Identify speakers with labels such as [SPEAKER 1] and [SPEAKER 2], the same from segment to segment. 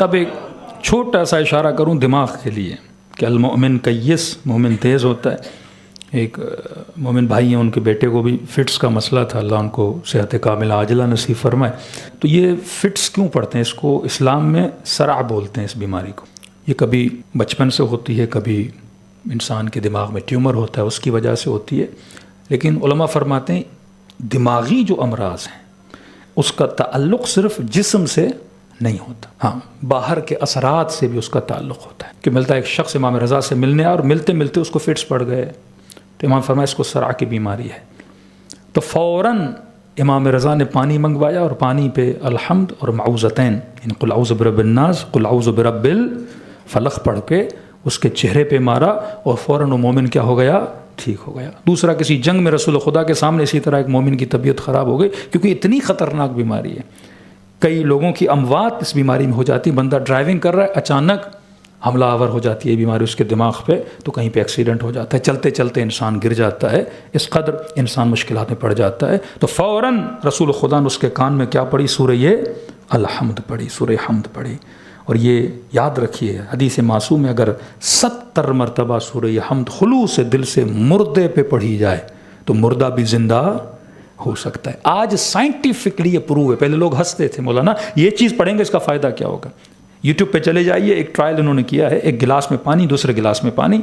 [SPEAKER 1] اب ایک چھوٹا سا اشارہ کروں دماغ کے لیے کہ المؤمن کیس، مومن تیز ہوتا ہے. ایک مومن بھائی ہیں، ان کے بیٹے کو بھی فٹس کا مسئلہ تھا، اللہ ان کو صحت کاملہ عاجلہ نصیب فرمائے. تو یہ فٹس کیوں پڑھتے ہیں؟ اس کو اسلام میں صرع بولتے ہیں اس بیماری کو. یہ کبھی بچپن سے ہوتی ہے، کبھی انسان کے دماغ میں ٹیومر ہوتا ہے اس کی وجہ سے ہوتی ہے. لیکن علماء فرماتے ہیں دماغی جو امراض ہیں اس کا تعلق صرف جسم سے نہیں ہوتا، ہاں باہر کے اثرات سے بھی اس کا تعلق ہوتا ہے. کہ ملتا ہے ایک شخص امام رضا سے ملنے اور ملتے ملتے اس کو فٹس پڑ گئے، تو امام فرمایا اس کو صرع کی بیماری ہے. تو فوراً امام رضا نے پانی منگوایا اور پانی پہ الحمد اور معوذتین یعنی قل اعوذ برب الناس قل اعوذ برب الفلق پڑھ کے اس کے چہرے پہ مارا اور فوراً وہ مومن کیا ہو گیا؟ ٹھیک ہو گیا. دوسرا کسی جنگ میں رسول خدا کے سامنے اسی طرح ایک مومن کی طبیعت خراب ہو گئی، کیونکہ اتنی خطرناک بیماری ہے. کئی لوگوں کی اموات اس بیماری میں ہو جاتی. بندہ ڈرائیونگ کر رہا ہے، اچانک حملہ آور ہو جاتی ہے بیماری اس کے دماغ پہ، تو کہیں پہ ایکسیڈنٹ ہو جاتا ہے، چلتے چلتے انسان گر جاتا ہے، اس قدر انسان مشکلات میں پڑ جاتا ہے. تو فوراً رسول خدا نے اس کے کان میں کیا پڑھی؟ سورہ الحمد پڑھی، سورہ حمد پڑھی. اور یہ یاد رکھیے حدیث معصوم میں اگر 70 مرتبہ سورہ حمد خلوص دل سے مردے پہ پڑھی جائے تو مردہ بھی زندہ ہو سکتا ہے. آج سائنٹیفکلی یہ پروو ہے. پہلے لوگ ہنستے تھے، مولانا یہ چیز پڑھیں گے اس کا فائدہ کیا ہوگا؟ یوٹیوب پہ چلے جائیے، ایک ٹرائل انہوں نے کیا ہے. ایک گلاس میں پانی، دوسرے گلاس میں پانی،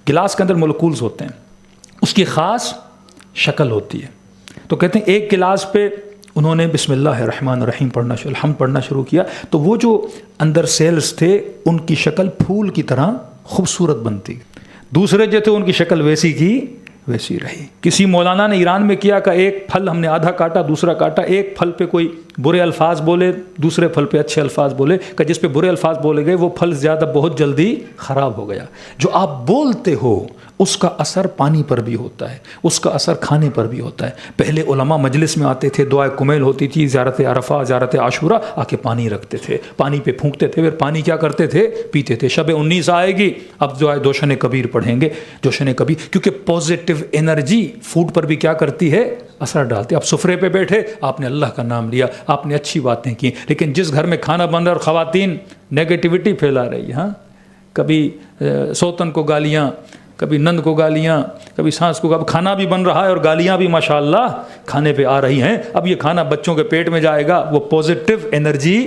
[SPEAKER 1] گلاس کے اندر مولکولز ہوتے ہیں، اس کی خاص شکل ہوتی ہے. تو کہتے ہیں ایک گلاس پہ انہوں نے بسم اللہ الرحمن الرحیم پڑھنا الحمد پڑھنا شروع کیا، تو وہ جو اندر سیلز تھے ان کی شکل پھول کی طرح خوبصورت بنتی. دوسرے جو تھے ان کی شکل ویسی کی ویسی رہی. کسی مولانا نے ایران میں کیا کہ ایک پھل ہم نے آدھا کاٹا، دوسرا کاٹا، ایک پھل پہ کوئی برے الفاظ بولے، دوسرے پھل پہ اچھے الفاظ بولے، کہ جس پہ برے الفاظ بولے گئے وہ پھل زیادہ بہت جلدی خراب ہو گیا. جو آپ بولتے ہو اس کا اثر پانی پر بھی ہوتا ہے، اس کا اثر کھانے پر بھی ہوتا ہے. پہلے علماء مجلس میں آتے تھے، دعائے کمیل ہوتی تھی، زیارت عرفہ، زیارت عاشورہ، آ کے پانی رکھتے تھے، پانی پہ پھونکتے تھے، پھر پانی کیا کرتے تھے؟ پیتے تھے. شب 19 آئے گی، اب دعائے دوشن کبیر پڑھیں گے، دوشن کبیر، کیونکہ پازیٹیو انرجی فوڈ پر بھی کیا کرتی ہے؟ اثر ڈالتی ہے. اب سفرے پہ بیٹھے، آپ نے اللہ کا نام لیا، آپ نے اچھی باتیں کی، لیکن جس گھر میں کھانا بن رہا اور خواتین نیگیٹیوٹی پھیلا رہی ہے، ہاں کبھی سوتن کو گالیاں، کبھی نند کو گالیاں، کبھی سانس کو، اب کھانا بھی بن رہا ہے اور گالیاں بھی ماشاءاللہ کھانے پہ آ رہی ہیں. اب یہ کھانا بچوں کے پیٹ میں جائے گا، وہ پازیٹیو انرجی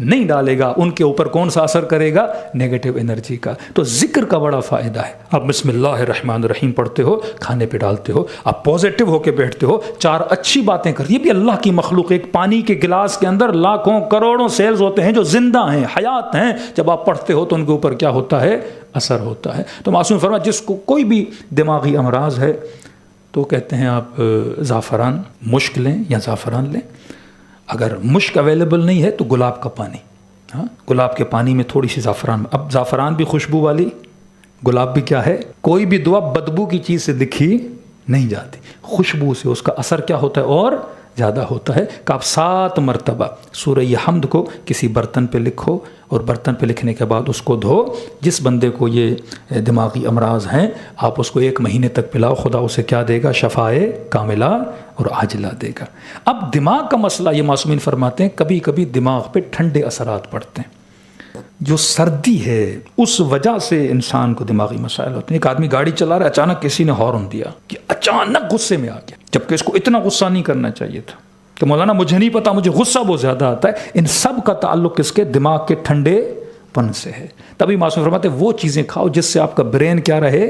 [SPEAKER 1] نہیں ڈالے گا، ان کے اوپر کون سا اثر کرے گا؟ نیگیٹو انرجی کا. تو ذکر کا بڑا فائدہ ہے. آپ بسم اللہ الرحمن الرحیم پڑھتے ہو، کھانے پہ ڈالتے ہو، آپ پازیٹیو ہو کے بیٹھتے ہو، چار اچھی باتیں کر. یہ بھی اللہ کی مخلوق. ایک پانی کے گلاس کے اندر لاکھوں کروڑوں سیلز ہوتے ہیں جو زندہ ہیں، حیات ہیں. جب آپ پڑھتے ہو تو ان کے اوپر کیا ہوتا ہے؟ اثر ہوتا ہے. تو معصوم فرمایا جس کو کوئی بھی دماغی امراض ہے تو کہتے ہیں آپ زعفران مشک لیں یا زعفران لیں. اگر مشک اویلیبل نہیں ہے تو گلاب کا پانی، ہاں گلاب کے پانی میں تھوڑی سی زعفران. اب زعفران بھی خوشبو والی، گلاب بھی کیا ہے؟ کوئی بھی دعا بدبو کی چیز سے لکھی نہیں جاتی، خوشبو سے اس کا اثر کیا ہوتا ہے؟ اور زیادہ ہوتا ہے. کہ آپ 7 مرتبہ سورہ حمد کو کسی برتن پہ لکھو اور برتن پہ لکھنے کے بعد اس کو دھو. جس بندے کو یہ دماغی امراض ہیں آپ اس کو 1 مہینے تک پلاؤ، خدا اسے کیا دے گا؟ شفائے کاملہ اور عاجلہ دے گا. اب دماغ کا مسئلہ یہ معصومین فرماتے ہیں کبھی کبھی دماغ پہ ٹھنڈے اثرات پڑتے ہیں. جو سردی ہے اس وجہ سے انسان کو دماغی مسائل ہوتے ہیں. ایک آدمی گاڑی چلا رہا ہے، اچانک کسی نے ہارن دیا کہ اچانک غصے میں آ گیا، جبکہ اس کو اتنا غصہ نہیں کرنا چاہیے تھا. کہ مولانا مجھے نہیں پتا، مجھے غصہ بہت زیادہ آتا ہے. ان سب کا تعلق کس کے؟ دماغ کے ٹھنڈے پن سے ہے. تبھی معصوم فرماتے ہیں وہ چیزیں کھاؤ جس سے آپ کا برین کیا رہے؟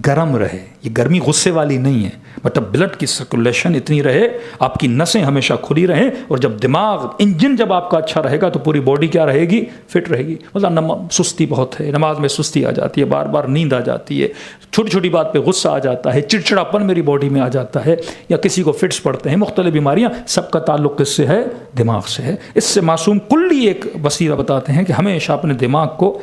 [SPEAKER 1] گرم رہے. یہ گرمی غصے والی نہیں ہے، مطلب بلڈ کی سرکولیشن اتنی رہے، آپ کی نسیں ہمیشہ کھلی رہیں. اور جب دماغ انجن جب آپ کا اچھا رہے گا تو پوری باڈی کیا رہے گی؟ فٹ رہے گی. مطلب سستی بہت ہے، نماز میں سستی آ جاتی ہے، بار بار نیند آ جاتی ہے، چھوٹی چھوٹی بات پہ غصہ آ جاتا ہے، چڑچڑاپن میری باڈی میں آ جاتا ہے، یا کسی کو فٹس پڑتے ہیں، مختلف بیماریاں. سب کا تعلق کس سے ہے؟ دماغ سے ہے. اس سے معصوم کلی ایک وسیلہ بتاتے ہیں کہ ہمیشہ اپنے دماغ کو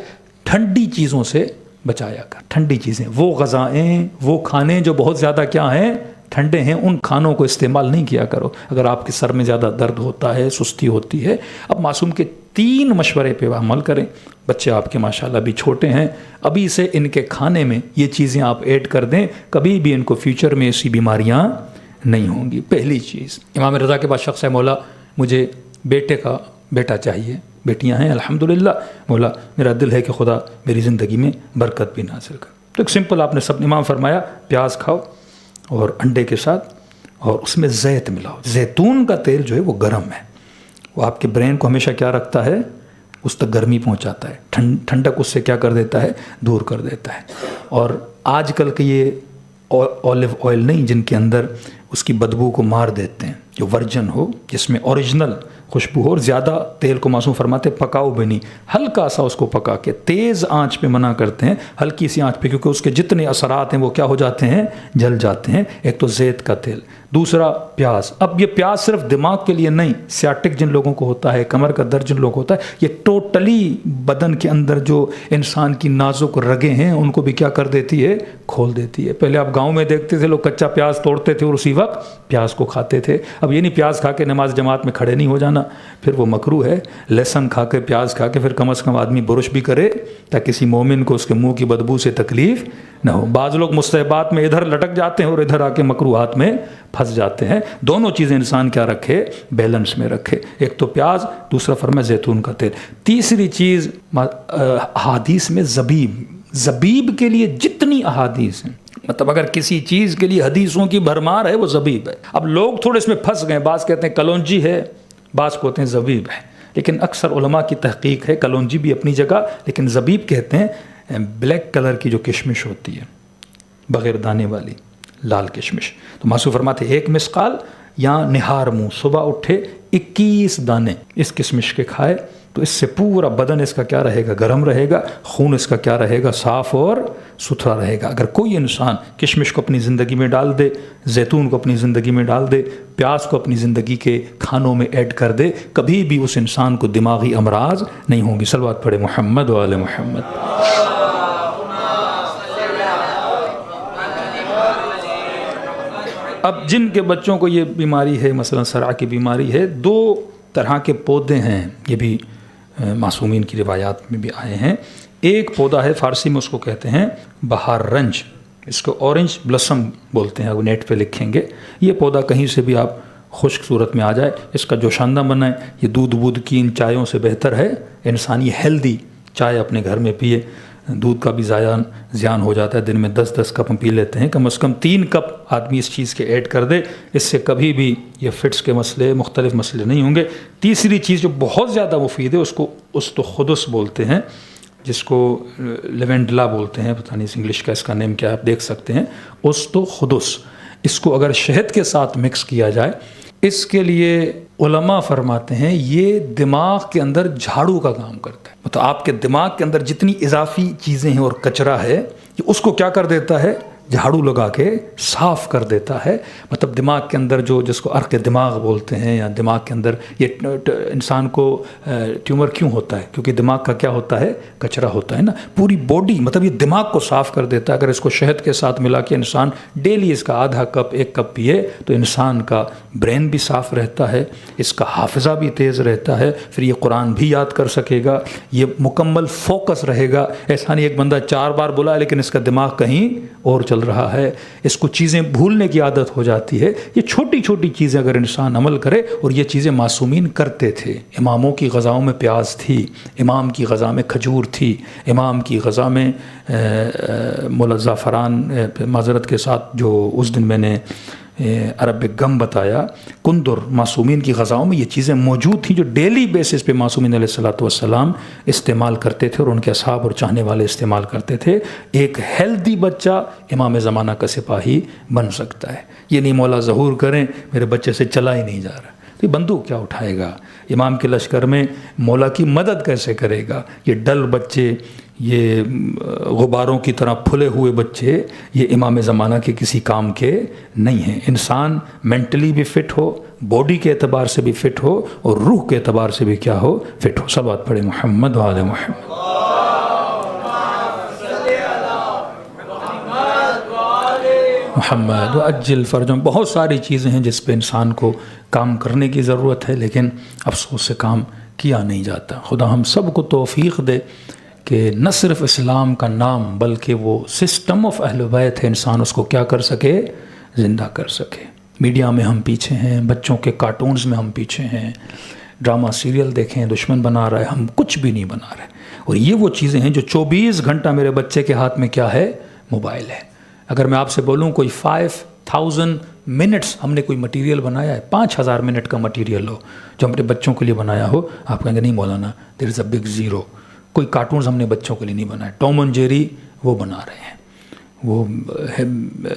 [SPEAKER 1] ٹھنڈی چیزوں سے بچایا کر. ٹھنڈی چیزیں، وہ غذائیں، وہ کھانے جو بہت زیادہ کیا ہیں؟ ٹھنڈے ہیں، ان کھانوں کو استعمال نہیں کیا کرو اگر آپ کے سر میں زیادہ درد ہوتا ہے، سستی ہوتی ہے. اب معصوم کے 3 مشورے پہ عمل کریں. بچے آپ کے ماشاءاللہ بھی چھوٹے ہیں، ابھی سے ان کے کھانے میں یہ چیزیں آپ ایڈ کر دیں، کبھی بھی ان کو فیوچر میں ایسی بیماریاں نہیں ہوں گی. پہلی چیز، امام رضا کے بعد شخص ہے مولا مجھے بیٹے کا بیٹا چاہیے، بیٹیاں ہیں الحمدللہ، مولا میرا دل ہے کہ خدا میری زندگی میں برکت بھی نازل کر۔ تو ایک سمپل آپ نے سب امام فرمایا پیاز کھاؤ اور انڈے کے ساتھ، اور اس میں زیت ملاؤ۔ زیتون کا تیل جو ہے وہ گرم ہے، وہ آپ کے برین کو ہمیشہ کیا رکھتا ہے، اس تک گرمی پہنچاتا ہے، ٹھنڈک اس سے کیا کر دیتا ہے، دور کر دیتا ہے۔ اور آج کل کے یہ اولیو آئل نہیں جن کے اندر اس کی بدبو کو مار دیتے ہیں، جو ورجن ہو جس میں اوریجنل خوشبو ہو، اور زیادہ تیل کو معصوم فرماتے پکاؤ بھی نہیں، ہلکا سا اس کو پکا کے تیز آنچ پہ منع کرتے ہیں، ہلکی سی آنچ پہ، کیونکہ اس کے جتنے اثرات ہیں وہ کیا ہو جاتے ہیں، جل جاتے ہیں۔ ایک تو زیت کا تیل، دوسرا پیاز۔ اب یہ پیاز صرف دماغ کے لیے نہیں، سیاٹک جن لوگوں کو ہوتا ہے، کمر کا درد جن لوگوں کو ہوتا ہے، یہ ٹوٹلی بدن کے اندر جو انسان کی نازک رگیں ہیں ان کو بھی کیا کر دیتی ہے، کھول دیتی ہے۔ پہلے آپ گاؤں میں دیکھتے تھے لوگ کچا پیاز توڑتے تھے اور اسی وقت پیاز کو کھاتے تھے۔ اب یہ نہیں پیاز کھا کے نماز جماعت میں کھڑے نہیں ہو جانا، پھر وہ مکروہ ہے۔ لہسن کھا کے، پیاز کھا کے، پھر کم از کم آدمی برش بھی کرے تاکہ کسی مومن کو اس کے منہ کی بدبو سے تکلیف نہ ہو۔ بعض لوگ مستحبات میں ادھر لٹک جاتے ہیں اور ادھر آ کے مکروہات میں پھنس جاتے ہیں۔ دونوں چیزیں انسان کیا رکھے، بیلنس میں رکھے، ایک تو پیاز، دوسرا فرمایا زیتون کا تیل۔ تیسری چیز احادیث میں زبیب کے لیے جتنی احادیث ہیں، مطلب اگر کسی چیز کے لیے حدیثوں کی بھرمار ہے وہ زبیب ہے۔ اب لوگ تھوڑے اس میں پھنس گئے، بعض کہتے ہیں کلونجی ہے، بعض کہتے ہیں زبیب ہے، لیکن اکثر علماء کی تحقیق ہے کلونجی بھی اپنی جگہ، لیکن زبیب کہتے ہیں بلیک کلر کی جو کشمش ہوتی ہے، بغیر دانے والی لال کشمش۔ تو معصوم فرماتے ایک مسقال یا نہار منہ، صبح اٹھے 21 دانے اس کشمش کے کھائے تو اس سے پورا بدن اس کا کیا رہے گا، گرم رہے گا، خون اس کا کیا رہے گا، صاف اور ستھرا رہے گا۔ اگر کوئی انسان کشمش کو اپنی زندگی میں ڈال دے، زیتون کو اپنی زندگی میں ڈال دے، پیاز کو اپنی زندگی کے کھانوں میں ایڈ کر دے، کبھی بھی اس انسان کو دماغی امراض نہیں ہوں گی۔ صلوات پڑھے محمد و آل محمد۔ اب جن کے بچوں کو یہ بیماری ہے، مثلا صرع کی بیماری ہے، 2 طرح کے پودے ہیں، یہ بھی معصومین کی روایات میں بھی آئے ہیں۔ ایک پودا ہے، فارسی میں اس کو کہتے ہیں بہار رنج، اس کو اورنج بلسم بولتے ہیں، وہ نیٹ پہ لکھیں گے۔ یہ پودا کہیں سے بھی آپ خشک صورت میں آ جائے، اس کا جوشاندہ بنائیں، یہ دودھ کی ان چائےوں سے بہتر ہے انسان یہ ہیلدی چائے اپنے گھر میں پیے۔ دودھ کا بھی زیان ہو جاتا ہے، دن میں 10 کپ ہم پی لیتے ہیں، کم از کم 3 کپ آدمی اس چیز کے ایڈ کر دے، اس سے کبھی بھی یہ فٹس کے مسئلے، مختلف مسئلے نہیں ہوں گے۔ تیسری چیز جو بہت زیادہ مفید ہے، اس کو استخدس بولتے ہیں، جس کو لیونڈلا بولتے ہیں، پتہ نہیں انگلش کا اس کا نیم کیا ہے، آپ دیکھ سکتے ہیں، استخدس۔ اس کو اگر شہد کے ساتھ مکس کیا جائے، اس کے لیے علماء فرماتے ہیں یہ دماغ کے اندر جھاڑو کا کام کرتا ہے، مطلب آپ کے دماغ کے اندر جتنی اضافی چیزیں ہیں اور کچرا ہے، یہ اس کو کیا کر دیتا ہے، جھاڑو لگا کے صاف کر دیتا ہے۔ مطلب دماغ کے اندر جو جس کو عرق دماغ بولتے ہیں، یا دماغ کے اندر یہ انسان کو ٹیومر کیوں ہوتا ہے، کیونکہ دماغ کا کیا ہوتا ہے، کچرا ہوتا ہے نا، پوری باڈی، مطلب یہ دماغ کو صاف کر دیتا ہے۔ اگر اس کو شہد کے ساتھ ملا کے انسان ڈیلی اس کا آدھا کپ 1 کپ پیے تو انسان کا برین بھی صاف رہتا ہے، اس کا حافظہ بھی تیز رہتا ہے، پھر یہ قرآن بھی یاد کر سکے گا، یہ مکمل فوکس رہے گا۔ ایسا نہیں ایک بندہ 4 بار بولا لیکن اس کا دماغ کہیں اور چل رہا ہے، اس کو چیزیں بھولنے کی عادت ہو جاتی ہے۔ یہ چھوٹی چھوٹی چیزیں اگر انسان عمل کرے، اور یہ چیزیں معصومین کرتے تھے۔ اماموں کی غذاؤں میں پیاز تھی، امام کی غذا میں کھجور تھی، امام کی غذا میں مولا زعفران، معذرت کے ساتھ جو اس دن میں نے عرب گم بتایا، کندر، معصومین کی غذاؤں میں یہ چیزیں موجود تھیں جو ڈیلی بیسس پہ معصومین علیہ الصلوۃ والسلام استعمال کرتے تھے اور ان کے اصحاب اور چاہنے والے استعمال کرتے تھے۔ ایک ہیلدی بچہ امام زمانہ کا سپاہی بن سکتا ہے۔ یہ نہیں مولا ظہور کریں میرے بچے سے چلا ہی نہیں جا رہا، تو یہ بندوق کیا اٹھائے گا، امام کے لشکر میں مولا کی مدد کیسے کرے گا؟ یہ ڈل بچے، یہ غباروں کی طرح پھلے ہوئے بچے، یہ امام زمانہ کے کسی کام کے نہیں ہیں۔ انسان مینٹلی بھی فٹ ہو، باڈی کے اعتبار سے بھی فٹ ہو، اور روح کے اعتبار سے بھی کیا ہو، فٹ ہو۔ صلوات پڑھے محمد و آل محمد۔ محمد وعجل فرجهم۔ بہت ساری چیزیں ہیں جس پہ انسان کو کام کرنے کی ضرورت ہے، لیکن افسوس سے کام کیا نہیں جاتا۔ خدا ہم سب کو توفیق دے کہ نہ صرف اسلام کا نام بلکہ وہ سسٹم آف اہل بیت ہے، انسان اس کو کیا کر سکے، زندہ کر سکے۔ میڈیا میں ہم پیچھے ہیں، بچوں کے کارٹونز میں ہم پیچھے ہیں، ڈرامہ سیریل دیکھیں، دشمن بنا رہا ہے، ہم کچھ بھی نہیں بنا رہے. اور یہ وہ چیزیں ہیں جو 24 گھنٹہ میرے بچے کے ہاتھ میں کیا ہے؟ موبائل ہے. اگر میں آپ سے بولوں کوئی 5000 منٹس ہم نے کوئی مٹیریل بنایا ہے، 5000 منٹ کا مٹیریل ہو جو ہم اپنے بچوں کے لیے بنایا ہو، آپ کہیں گے نہیں مولانا دیر از اے بگ زیرو. کوئی کارٹونز ہم نے بچوں کے لیے نہیں بنائے. ٹام اینڈ جیری وہ بنا رہے ہیں، وہ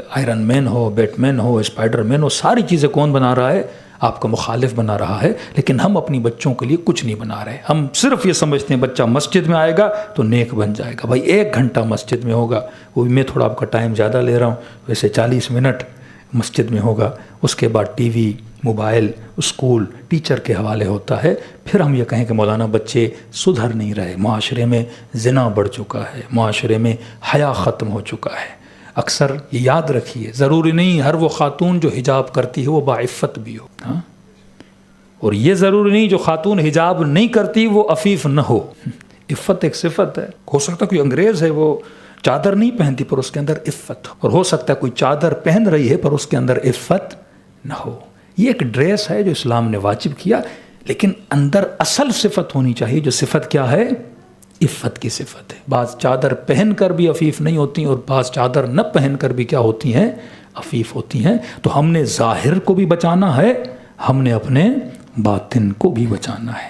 [SPEAKER 1] آئرن مین ہو، بیٹ مین ہو، اسپائڈر مین ہو، ساری چیزیں کون بنا رہا ہے؟ آپ کا مخالف بنا رہا ہے. لیکن ہم اپنی بچوں کے لیے کچھ نہیں بنا رہے. ہم صرف یہ سمجھتے ہیں بچہ مسجد میں آئے گا تو نیک بن جائے گا. بھائی 1 گھنٹہ مسجد میں ہوگا، وہ بھی میں تھوڑا آپ کا ٹائم زیادہ لے رہا ہوں، ویسے 40 منٹ مسجد میں ہوگا. اس کے بعد T V, mobile, school, teacher کے حوالے ہوتا ہے. پھر ہم یہ کہیں کہ مولانا بچے سدھر نہیں رہے، معاشرے میں زنا بڑھ چکا ہے، معاشرے میں حیا ختم ہو چکا ہے. اکثر یہ یاد رکھیے، ضروری نہیں ہر وہ خاتون جو حجاب کرتی ہے وہ باعفت بھی ہو، ہاں؟ اور یہ ضروری نہیں جو خاتون حجاب نہیں کرتی وہ عفیف نہ ہو. عفت ایک صفت ہے. ہو سکتا ہے کوئی انگریز ہے وہ چادر نہیں پہنتی پر اس کے اندر عفت ہو، اور ہو سکتا ہے کوئی چادر پہن رہی ہے پر اس کے اندر عفت نہ ہو. یہ ایک ڈریس ہے جو اسلام نے واجب کیا، لیکن اندر اصل صفت ہونی چاہیے. جو صفت کیا ہے؟ عفت کی صفت ہے. بعض چادر پہن کر بھی عفیف نہیں ہوتی اور بعض چادر نہ پہن کر بھی کیا ہوتی ہیں؟ عفیف ہوتی ہیں. تو ہم نے ظاہر کو بھی بچانا ہے، ہم نے اپنے باطن کو بھی بچانا ہے.